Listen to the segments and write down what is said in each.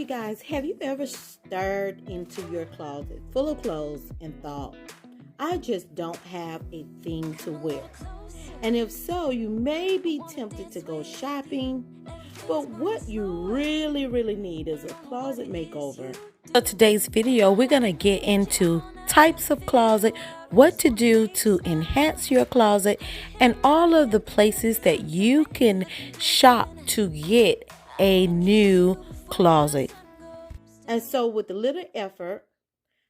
Hey guys, have you ever stared into your closet full of clothes and thought, I just don't have a thing to wear? And if so, you may be tempted to go shopping, but what you really need is a closet makeover. So today's video, we're going to get into types of closet, what to do to enhance your closet, and all of the places that you can shop to get a new closet. And so with a little effort,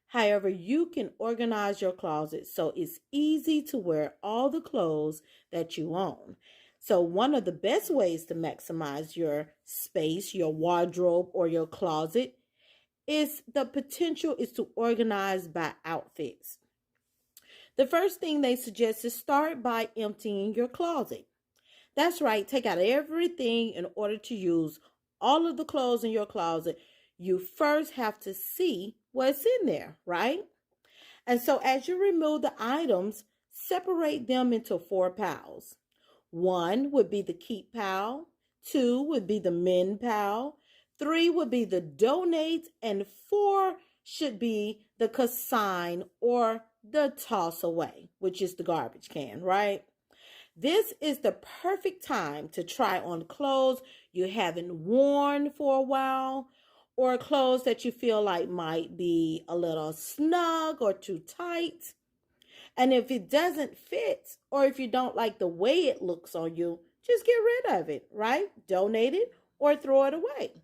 however, you can organize your closet so it's easy to wear all the clothes that you own. So one of the best ways to maximize your space, your wardrobe, or your closet is the potential is to organize by outfits. The first thing they suggest is start by emptying your closet. That's right, take out everything in order to use all of the clothes in your closet. You first have to see what's in there, right? And so as you remove the items, separate them into 4 piles. 1 would be the keep pile, 2 would be the mend pile, 3 would be the donate, and 4 should be the consign or the toss away, which is the garbage can, right? This is the perfect time to try on clothes you haven't worn for a while, or clothes that you feel like might be a little snug or too tight. And if it doesn't fit, or if you don't like the way it looks on you, just get rid of it, right? Donate it or throw it away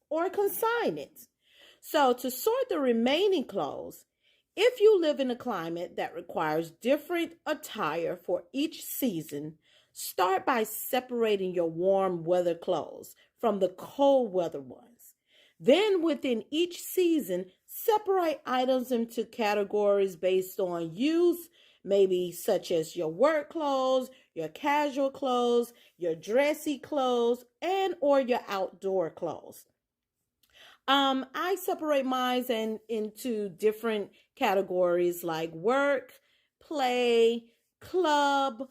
or consign it. So to sort the remaining clothes, if you live in a climate that requires different attire for each season, start by separating your warm weather clothes from the cold weather ones. Then within each season, separate items into categories based on use, maybe such as your work clothes, your casual clothes, your dressy clothes, and or your outdoor clothes. I separate mine into different categories like work, play, club,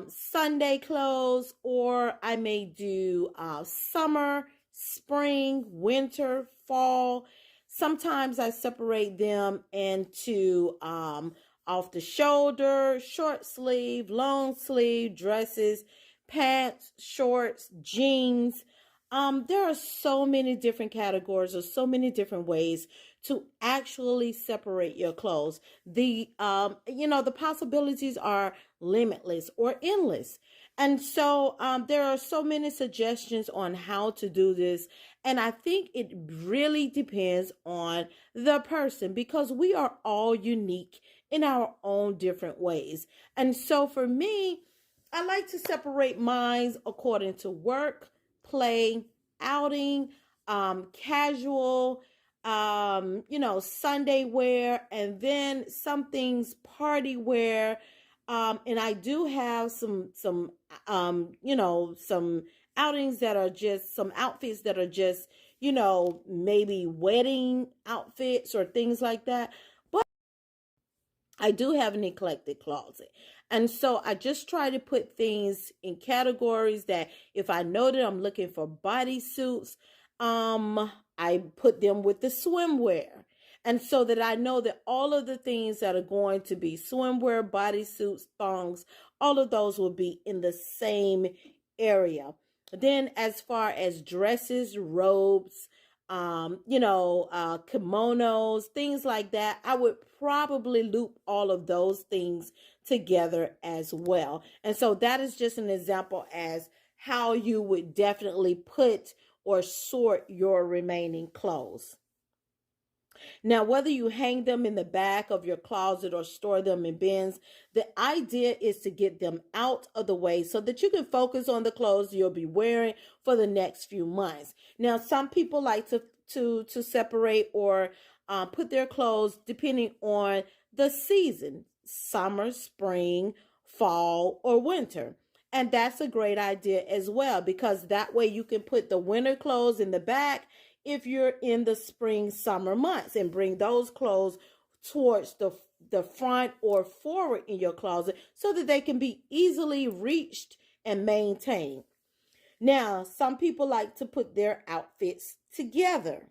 Sunday clothes, or I may do summer, spring, winter, fall. Sometimes I separate them into off the shoulder, short sleeve, long sleeve, dresses, pants, shorts, jeans. There are so many different categories or so many different ways to actually separate your clothes. The possibilities are limitless or endless. And so there are so many suggestions on how to do this. And I think it really depends on the person because we are all unique in our own different ways. And so for me, I like to separate mine according to work, play, outing, casual, Sunday wear, and then some things party wear. And I do have some outings that are just some outfits that are just, maybe wedding outfits or things like that. But I do have an eclectic closet. And so I just try to put things in categories that if I know that I'm looking for bodysuits, I put them with the swimwear. And so that I know that all of the things that are going to be swimwear, bodysuits, thongs, all of those will be in the same area. Then as far as dresses, robes, kimonos, things like that, I would probably loop all of those things together as well. And so that is just an example as how you would definitely put or sort your remaining clothes. Now, whether you hang them in the back of your closet or store them in bins, the idea is to get them out of the way so that you can focus on the clothes you'll be wearing for the next few months. Now, some people like to separate or put their clothes depending on the season, summer, spring, fall, or winter. And that's a great idea as well because that way you can put the winter clothes in the back if you're in the spring, summer months and bring those clothes towards the front or forward in your closet so that they can be easily reached and maintained. Now, some people like to put their outfits together.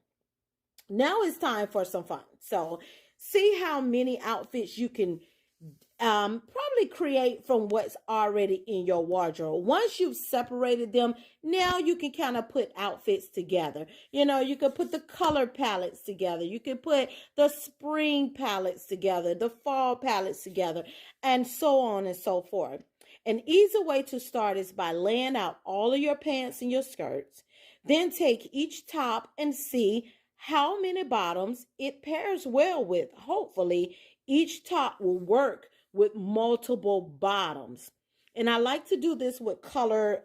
Now it's time for some fun. So see how many outfits you can probably create from what's already in your wardrobe. Once you've separated them, now you can kind of put outfits together. You could put the color palettes together. You could put the spring palettes together, the fall palettes together, and so on and so forth. An easy way to start is by laying out all of your pants and your skirts. Then take each top and see how many bottoms it pairs well with. Hopefully, each top will work with multiple bottoms. And I like to do this with color,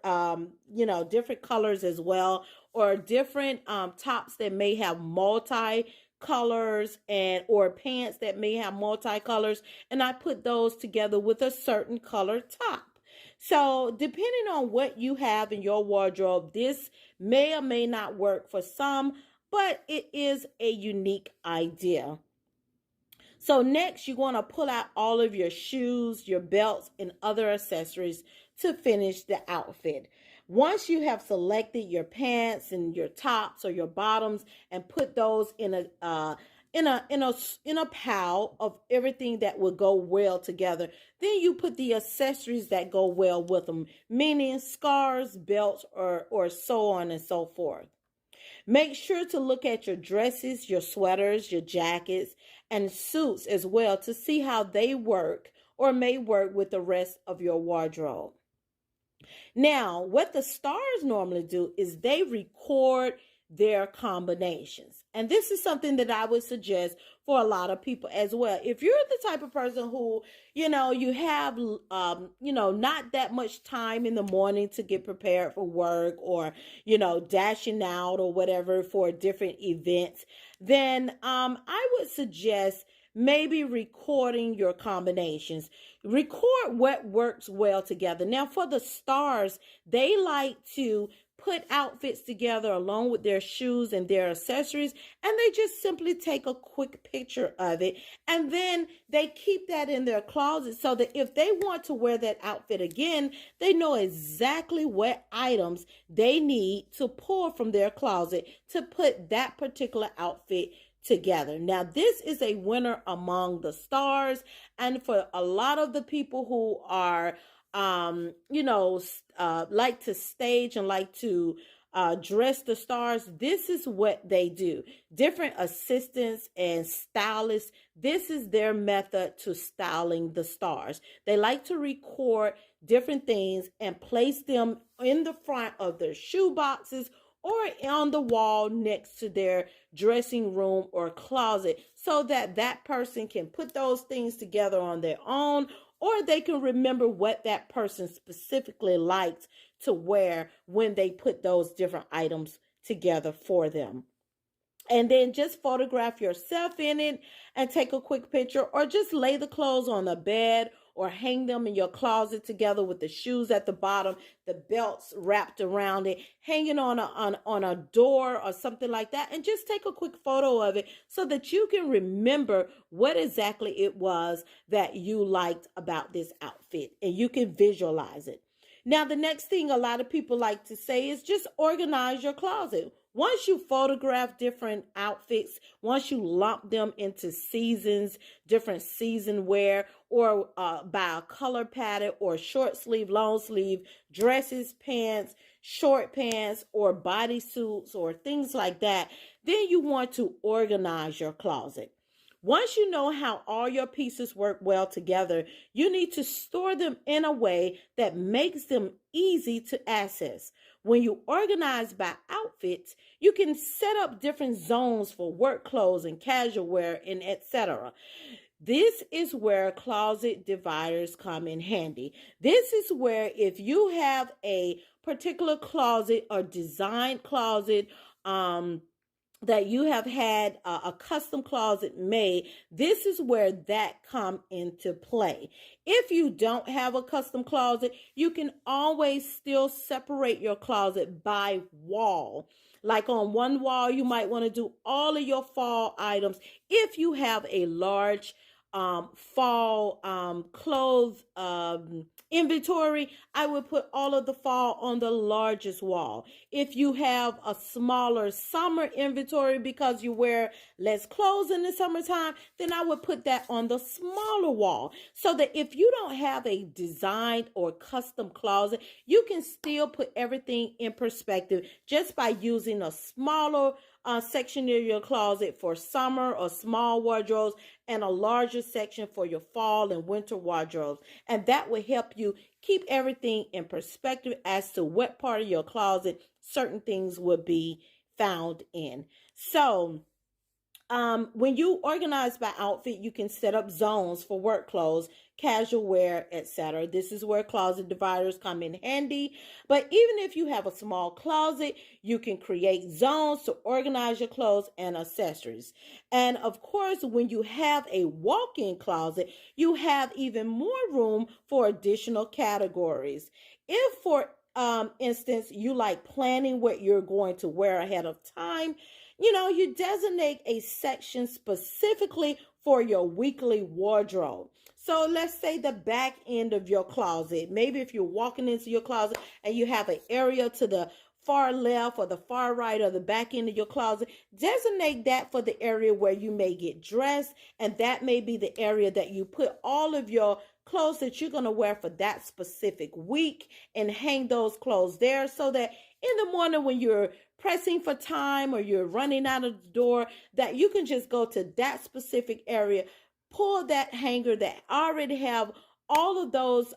different colors as well, or different tops that may have multi colors and or pants that may have multicolors, and I put those together with a certain color top. So depending on what you have in your wardrobe, this may or may not work for some, but it is a unique idea. So next, you're going to pull out all of your shoes, your belts, and other accessories to finish the outfit. Once you have selected your pants and your tops or your bottoms and put those in a pile of everything that will go well together, then you put the accessories that go well with them, meaning scarves, belts, or so on and so forth. Make sure to look at your dresses, your sweaters, your jackets, and suits as well to see how they work or may work with the rest of your wardrobe. Now, what the stars normally do is they record their combinations. And this is something that I would suggest for a lot of people as well. If you're the type of person who, you have, not that much time in the morning to get prepared for work or, dashing out or whatever for different events, then I would suggest maybe recording your combinations. Record what works well together. Now, for the stars, they like to put outfits together along with their shoes and their accessories, and they just simply take a quick picture of it, and then they keep that in their closet so that if they want to wear that outfit again, they know exactly what items they need to pull from their closet to put that particular outfit together. Now, this is a winner among the stars, and for a lot of the people who are like to stage and like to dress the stars, this is what they do. Different assistants and stylists, this is their method to styling the stars. They like to record different things and place them in the front of their shoe boxes or on the wall next to their dressing room or closet so that that person can put those things together on their own, or they can remember what that person specifically liked to wear when they put those different items together for them. And then just photograph yourself in it and take a quick picture, or just lay the clothes on the bed or hang them in your closet together with the shoes at the bottom, the belts wrapped around it, hanging on a door or something like that, and just take a quick photo of it so that you can remember what exactly it was that you liked about this outfit and you can visualize it. Now, the next thing a lot of people like to say is just organize your closet. Once you photograph different outfits, once you lump them into seasons, different season wear, or by a color pattern or short sleeve, long sleeve, dresses, pants, short pants, or bodysuits, or things like that, then you want to organize your closet. Once you know how all your pieces work well together, you need to store them in a way that makes them easy to access. When you organize by outfits, you can set up different zones for work clothes and casual wear and etc. This is where closet dividers come in handy. This is where if you have a particular closet or designed closet, that you have had a custom closet made, this is where that come into play. If you don't have a custom closet, you can always still separate your closet by wall. Like on one wall, you might want to do all of your fall items if you have a large fall clothes inventory, I would put all of the fall on the largest wall. If you have a smaller summer inventory because you wear less clothes in the summertime, then I would put that on the smaller wall, so that if you don't have a designed or custom closet, you can still put everything in perspective just by using a smaller section of your closet for summer or small wardrobes, and a larger section for your fall and winter wardrobes. And that will help you keep everything in perspective as to what part of your closet certain things will be found in. So, when you organize by outfit, you can set up zones for work clothes, casual wear, etc. This is where closet dividers come in handy. But even if you have a small closet, you can create zones to organize your clothes and accessories. And of course, when you have a walk-in closet, you have even more room for additional categories. If, for instance, you like planning what you're going to wear ahead of time, you designate a section specifically for your weekly wardrobe. So let's say the back end of your closet. Maybe if you're walking into your closet and you have an area to the far left or the far right or the back end of your closet, designate that for the area where you may get dressed. And that may be the area that you put all of your clothes that you're going to wear for that specific week, and hang those clothes there, so that in the morning when you're pressing for time or you're running out of the door, that you can just go to that specific area, pull that hanger that already have all of those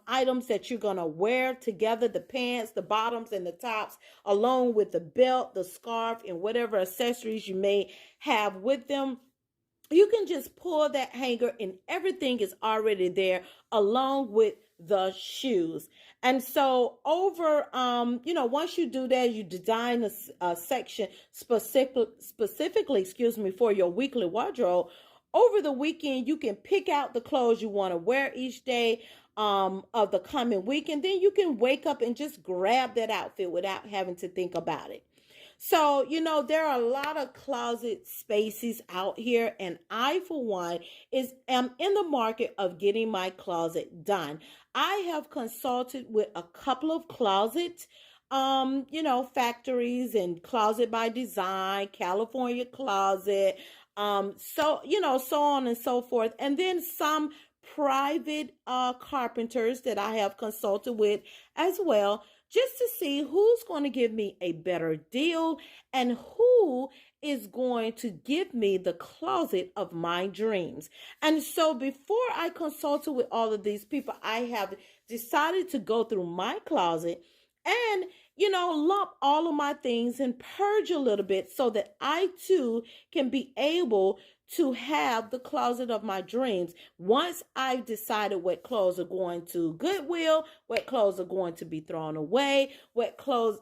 items that you're going to wear together, the pants, the bottoms, and the tops, along with the belt, the scarf, and whatever accessories you may have with them. You can just pull that hanger and everything is already there, along with the shoes. And so once you do that, you design a section specifically, for your weekly wardrobe. Over the weekend, you can pick out the clothes you want to wear each day of the coming week. And then you can wake up and just grab that outfit without having to think about it. So, there are a lot of closet spaces out here, and I, for one, am in the market of getting my closet done. I have consulted with a couple of closet, factories, and Closet by Design, California Closet, so on and so forth. And then some private carpenters that I have consulted with as well, just to see who's going to give me a better deal and who is going to give me the closet of my dreams. And so before I consulted with all of these people, I have decided to go through my closet and, lump all of my things and purge a little bit, so that I too can be able to have the closet of my dreams. Once I've decided what clothes are going to Goodwill, what clothes are going to be thrown away, what clothes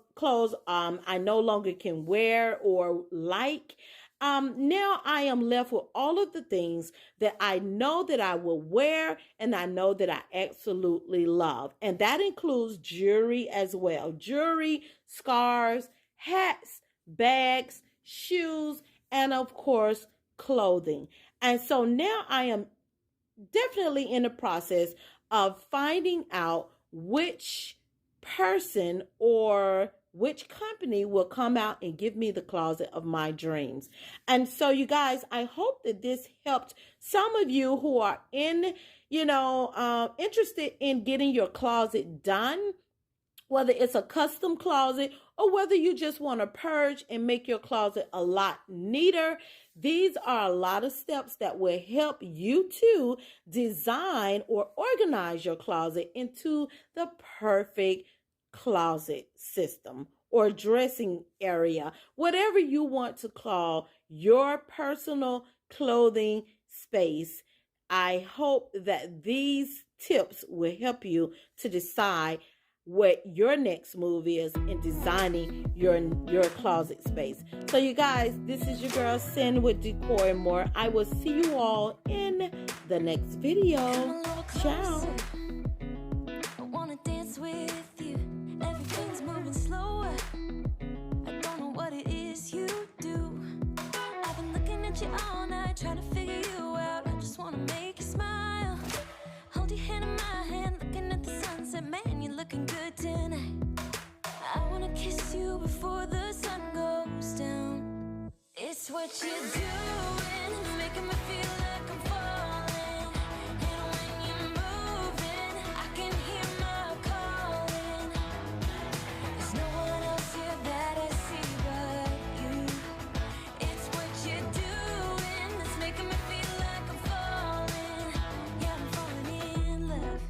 I no longer can wear or like, now I am left with all of the things that I know that I will wear and I know that I absolutely love. And that includes jewelry as well. Jewelry, scarves, hats, bags, shoes, and of course, clothing. And so now I am definitely in the process of finding out which person or which company will come out and give me the closet of my dreams. And so, you guys, I hope that this helped some of you who are interested in getting your closet done, whether it's a custom closet or whether you just want to purge and make your closet a lot neater. These are a lot of steps that will help you to design or organize your closet into the perfect closet system or dressing area, whatever you want to call your personal clothing space. I hope that these tips will help you to decide what your next move is in designing your closet space. So you guys, this is your girl Sin with Decor and More. I will see you all in the next video. Ciao. I wanna dance with you. Everything's moving slower. I don't know what it is you do. I've been looking at you all night, trying to figure you out. I just wanna make looking good tonight. I wanna kiss you before the sun goes down. It's what you're doing, it's making me feel like I'm falling. And when you're moving, I can hear my calling. There's no one else here that I see but you. It's what you're doing, it's making me feel like I'm falling. Yeah, I'm falling in love.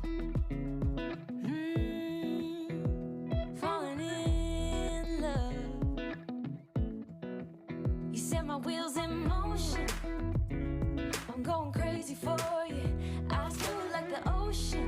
Falling in love. You set my wheels in motion. I'm going crazy for you. I feel like the ocean.